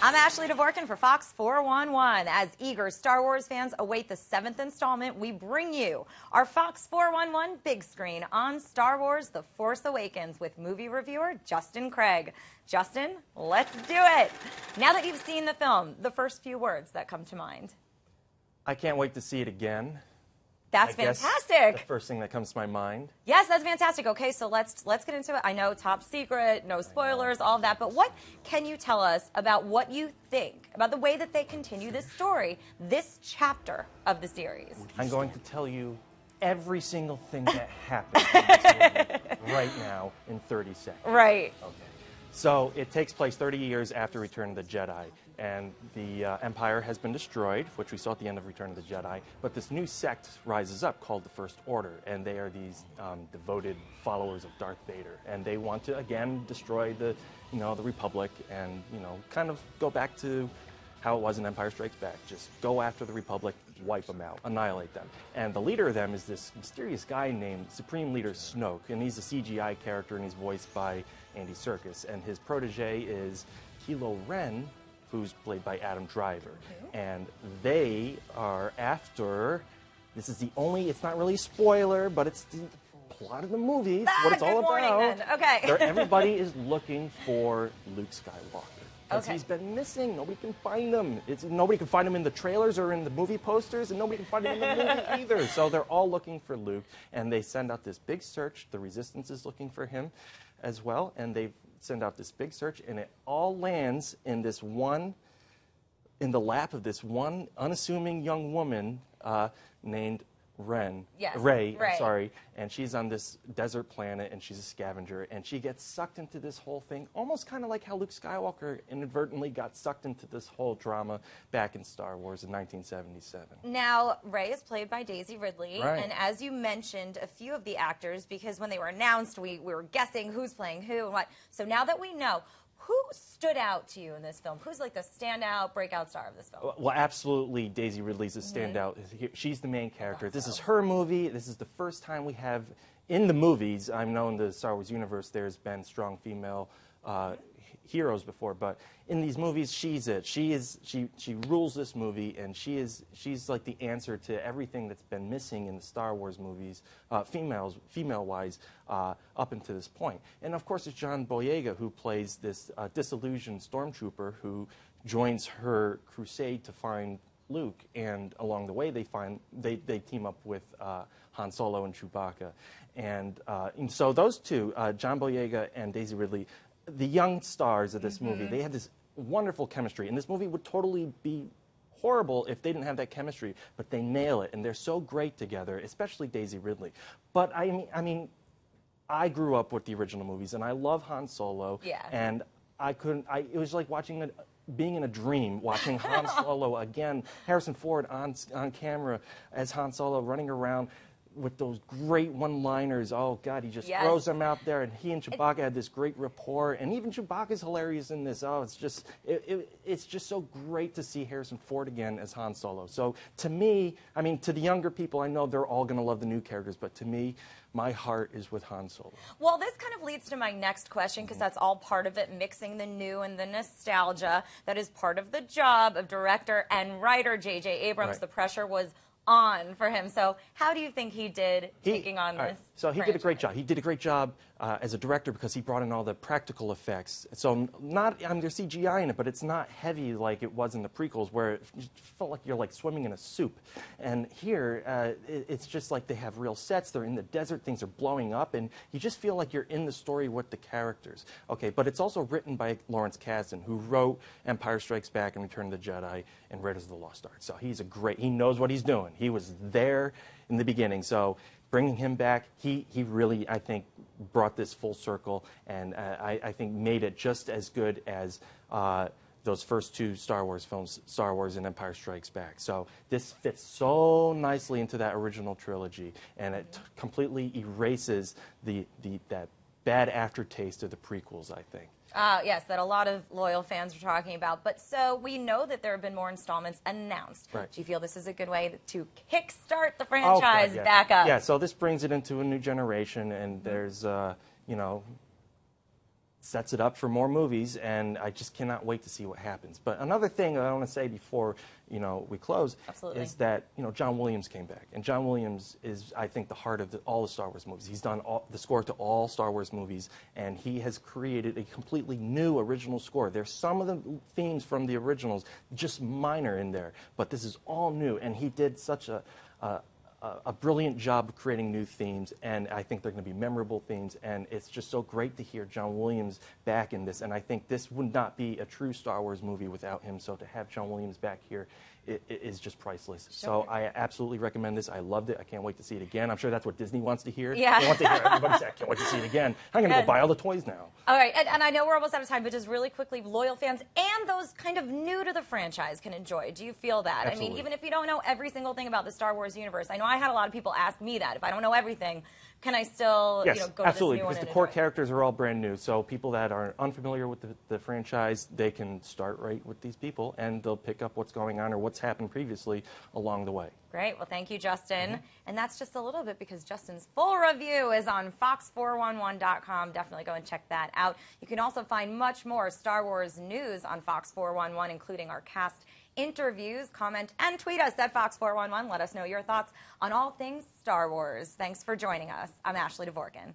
I'm Ashley Dvorkin for Fox 411. As eager Star Wars fans await the 7th installment, we bring you our Fox 411 big screen on Star Wars The Force Awakens with movie reviewer Justin Craig. Justin, let's do it. Now that you've seen the film, the first few words that come to mind. I can't wait to see it again. That's fantastic. The first thing that comes to my mind. Yes, that's fantastic. Okay, so let's get into it. I know top secret, no spoilers, all of that, but what can you tell us about what you think about the way that they continue this story, this chapter of the series? I'm going to tell you every single thing that happened in this movie right now in 30 seconds. Right. Okay. So it takes place 30 years after Return of the Jedi, and the Empire has been destroyed, which we saw at the end of Return of the Jedi, but this new sect rises up called the First Order, and they are these devoted followers of Darth Vader, and they want to, again, destroy the Republic and, kind of go back to how it was in Empire Strikes Back. Just go after the Republic, wipe them out, annihilate them. And the leader of them is this mysterious guy named Supreme Leader Snoke, and he's a CGI character, and he's voiced by Andy Serkis. And his protege is Kylo Ren, who's played by Adam Driver. Okay. And they are after, this is the only, it's not really a spoiler, but it's the plot of the movie. It's what it's all about. Then. Okay. Everybody is looking for Luke Skywalker. Because okay. He's been missing. Nobody can find him. Nobody can find him in the trailers or in the movie posters, and nobody can find him in the movie either. So they're all looking for Luke, and they send out this big search. The Resistance is looking for him as well, and they send out this big search, and it all lands in the lap of this one unassuming young woman named Rey, sorry, and she's on this desert planet, and she's a scavenger, and she gets sucked into this whole thing, almost kind of like how Luke Skywalker inadvertently got sucked into this whole drama back in Star Wars in 1977. Now, Rey is played by Daisy Ridley, right. And as you mentioned, a few of the actors, because when they were announced, we were guessing who's playing who and what. So now that we know, who stood out to you in this film? Who's like the standout, breakout star of this film? Well, absolutely, Daisy Ridley's a standout. She's the main character. This is her movie. This is the first time we have, in the movies, I know in the Star Wars universe there's been strong female heroes before, but in these movies, she's it. She rules this movie, and she's like the answer to everything that's been missing in the Star Wars movies, female-wise, up until this point. And of course, it's John Boyega who plays this disillusioned stormtrooper who joins her crusade to find Luke, and along the way they team up with Han Solo and Chewbacca, and so those two, John Boyega and Daisy Ridley, the young stars of this movie, they have this wonderful chemistry, and this movie would totally be horrible if they didn't have that chemistry, but they nail it, and they're so great together, especially Daisy Ridley. But I mean, I grew up with the original movies, and I love Han Solo, and it was like being in a dream, watching Han Solo again, Harrison Ford on camera as Han Solo running around with those great one-liners. Oh, God, he just throws them out there, and he and Chewbacca had this great rapport, and even Chewbacca's hilarious in this. Oh, it's just so great to see Harrison Ford again as Han Solo. So to me, I mean, to the younger people, I know they're all going to love the new characters, but to me, my heart is with Han Solo. Well, this kind of leads to my next question, because that's all part of it, mixing the new and the nostalgia. That is part of the job of director and writer J.J. Abrams. Right. The pressure was on for him. So how do you think he did taking on this? So he did a great job. He did a great job as a director because he brought in all the practical effects. So there's CGI in it, but it's not heavy like it was in the prequels, where it felt like you're like swimming in a soup. And here, it's just like they have real sets. They're in the desert. Things are blowing up, and you just feel like you're in the story with the characters. Okay, but it's also written by Lawrence Kasdan, who wrote Empire Strikes Back and Return of the Jedi and Raiders of the Lost Ark. So he knows what he's doing. He was there in the beginning. So bringing him back, he really, I think, brought this full circle, and I think made it just as good as those first two Star Wars films, Star Wars and Empire Strikes Back. So this fits so nicely into that original trilogy, and it completely erases that bad aftertaste of the prequels, I think. Yes, that a lot of loyal fans are talking about. But so we know that there have been more installments announced. Right. Do you feel this is a good way to kickstart the franchise back up? Yeah, so this brings it into a new generation, and there's, sets it up for more movies, and I just cannot wait to see what happens. But another thing I want to say before we close is that John Williams came back, and John Williams is, I think, the heart of all the Star Wars movies. He's done the score to all Star Wars movies, and he has created a completely new original score. There's some of the themes from the originals, just minor in there, but this is all new, and he did such a brilliant job of creating new themes, and I think they're going to be memorable themes, and it's just so great to hear John Williams back in this, and I think this would not be a true Star Wars movie without him, so to have John Williams back here is just priceless. Sure. So I absolutely recommend this. I loved it. I can't wait to see it again. I'm sure that's what Disney wants to hear. Yeah. They want to hear everybody say, I can't wait to see it again. I'm going to go buy all the toys now. All right, and I know we're almost out of time, but just really quickly, loyal fans and those kind of new to the franchise can enjoy. Do you feel that? Absolutely. I mean, even if you don't know every single thing about the Star Wars universe, I know I had a lot of people ask me that. If I don't know everything, can I still yes, go to absolutely, this new one because and the core enjoy it? characters are all brand new. So people that are unfamiliar with the franchise, they can start right with these people, and they'll pick up what's going on or what's happened previously along the way. Great. Well, thank you, Justin. And that's just a little bit because Justin's full review is on fox411.com. Definitely go and check that out. You can also find much more Star Wars news on Fox 411, including our cast interviews. Comment and tweet us at Fox411. Let us know your thoughts on all things Star Wars. Thanks for joining us. I'm Ashley Dvorkin.